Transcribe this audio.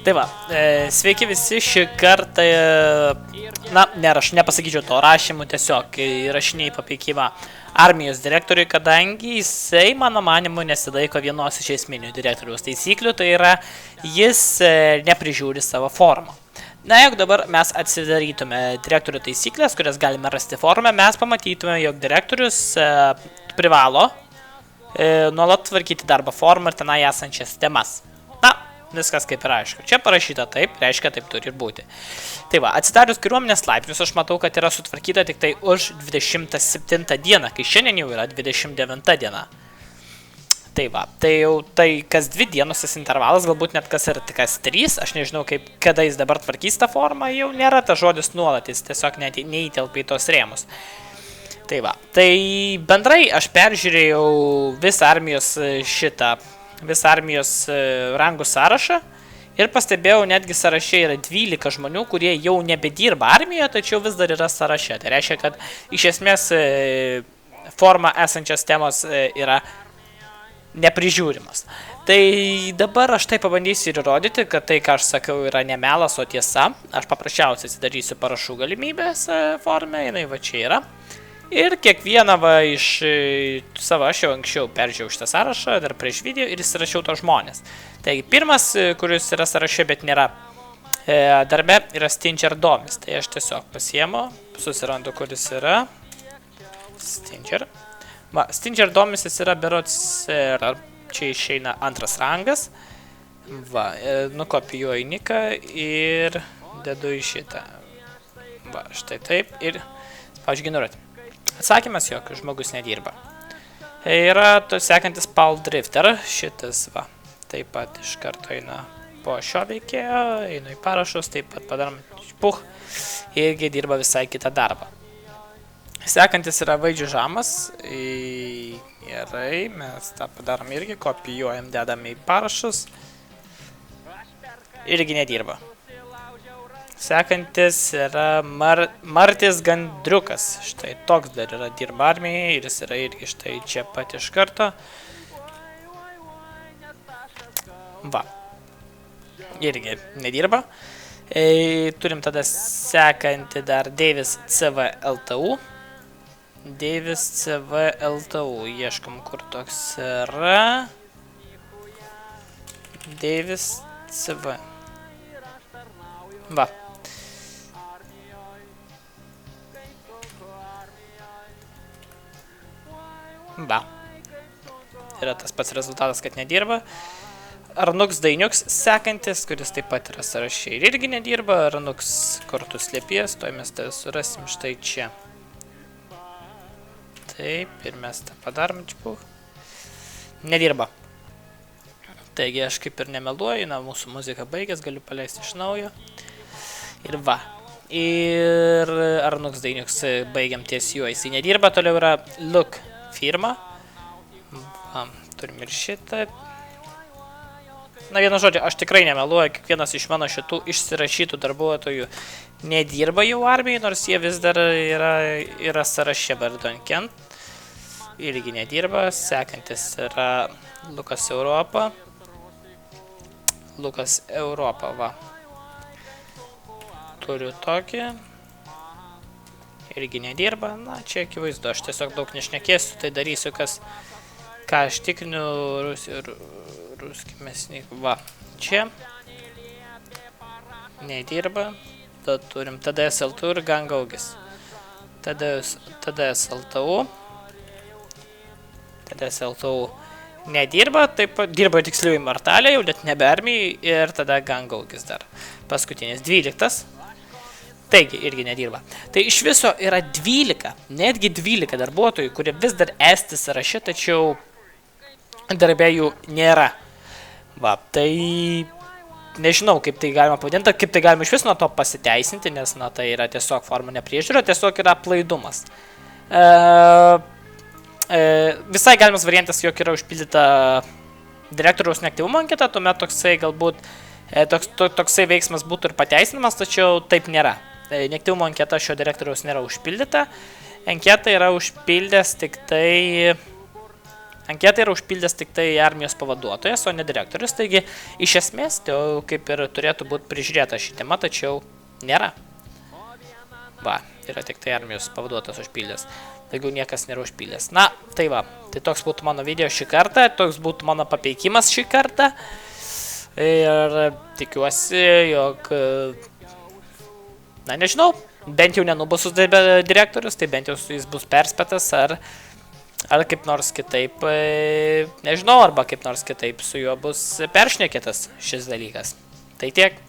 Tai va, sveiki visi šį kartą, na, aš nepasakyčiau to rašymų, tiesiog įrašiniai papeikimą armijos direktoriui, kadangi jisai, mano manimu, nesilaiko vienos iš esminių direktoriaus taisyklių, tai yra, jis neprižiūri savo formą. Na, jeigu dabar mes atsidarytume direktorių taisyklės, kurias galime rasti forume, mes pamatytume, jog direktorius privalo nuolat tvarkyti darbo formą ir tenai esančias temas. Na, viskas kaip ir aišku. Čia parašyta taip, reiškia taip turi ir būti. Tai va, atsidarius kariuomenės laipsnius, aš matau, kad yra sutvarkyta tik tai už 27 dieną, kai šiandien jau yra 29 diena. Tai va, tai jau tai kas 2 dienos intervalas, galbūt net kas ir kas 3, aš nežinau, kada jis dabar tvarkys tą formą, jau nėra tas žodis nuolat, jis tiesiog neįtelpia į tos rėmus. Tai va, tai bendrai aš peržiūrėjau visą armijos rangų sąrašą ir pastebėjau, netgi sąraše yra 12 žmonių, kurie jau nebedirba armijoje, tačiau vis dar yra sąraše. Tai reiškia, kad iš esmės forma esančios temos yra neprižiūrimas. Tai dabar aš tai pabandysiu ir įrodyti, kad tai, ką aš sakau, yra ne melas, o tiesa. Aš paprasčiausiai atsidarysiu parašų galimybės formę, jinai va čia yra. Ir kiekvieną va iš savo, aš jau anksčiau peržiūrėjau šitą sąrašą, dar prieš video ir įsirašiau to žmonės. Taigi, pirmas, kuris yra sąraše, bet nėra darbe, yra Stinger Domis. Tai aš tiesiog pasiemu, susirandu, kuris yra Stinger. Va, Stinger Domis jis yra berods, čia išeina antras rangas. Va, nukopijuoju niką ir dedu į šitą. Va, štai taip ir spaudžiu generuoti. Atsakymas, jog žmogus nedirba. Yra sekantis Paul Drifter, šitas va, taip pat iš karto eina po šio veikėjo, einu į parašus, taip pat padarom puch, irgi dirba visai kitą darbą. Sekantis yra Vaidžių Žamas, gerai, mes tą padarom irgi, kopijuojam, dedam į parašus, irgi nedirba. Sekantis yra Martis Gandriukas, štai toks dar yra dirba armijai ir jis yra irgi štai čia pat iš karto. Va, irgi nedirba. Turim tada sekantį dar Davis CV LTU. Davis CV LTU, ieškom kur toks yra. Davis CV. Va. Va. Yra tas pats rezultatas, kad nedirba. Arnuks Dainiuks sekantis, kuris taip pat yra sąraše ir irgi nedirba. Arnuks kartu slėpies, toj mes tai surasim štai čia. Taip, ir mes tą padarom čia. Nedirba. Taigi aš kaip ir nemeluoju, na, mūsų muzika baigės, galiu paleisti iš naujo. Ir va. Ir Arnuks Dainiuks baigiam ties juo, jisai nedirba, toliau yra Look firma. Va, turim ir šitą. Na, vienu žodžiu, aš tikrai nemeluoju, kiekvienas iš mano šitų išsirašytų darbuotojų nedirba jau armijai, nors jie vis dar yra sąraše vardu Kent. Irgi nedirba, sekantis yra Lukas Europa. Lukas Europa, va. Turiu tokį. Irgi nedirba. Na, čia akivaizdu, aš tiesiog daug nešnekėsiu, tai darysiu, ką aš tikrinu ruskimesnik. Va, čia. Nedirba. Tada turim TDS LTU ir Gangaugis. TDS LTU. TDS LTU nedirba, taip pat dirba tiksliau Immortalė, jau net nebe armijai ir tada Gangaugis dar. Paskutinis 12. Taigi, irgi nedirba. Tai iš viso yra 12, netgi 12 darbuotojų, kurie vis dar esti sąraše, tačiau darbė jų nėra. Va, tai nežinau, kaip tai galima pavadinti, kaip tai galima iš vis nuo to pasiteisinti, nes, na, tai yra tiesiog forma nepriežiūra, tiesiog yra aplaidumas. Visai galimas variantas, jog yra užpildyta direktoriaus neaktyvumo anketa, tuomet toksai galbūt toksai veiksmas būtų ir pateisinamas, tačiau taip nėra. Neaktyvumo anketa šio direktoriaus nėra užpildyta. Anketą yra užpildęs tik tai Anketą yra užpildęs tik tai armijos pavaduotojas, o ne direktorius, taigi iš esmės tai kaip ir turėtų būti prižiūrėta ši tema, tačiau nėra. Va, yra tik tai armijos pavaduotojas užpildęs, taigi niekas nėra užpildęs. Na, tai va, tai toks būtų mano video šį kartą, toks būtų mano papeikimas šį kartą. Ir tikiuosi, jog, na nežinau, bent jau nenubus direktorius, tai bent jau jis bus perspėtas, ar kaip nors kitaip, nežinau, arba kaip nors kitaip su juo bus peršnekėtas šis dalykas. Tai tiek.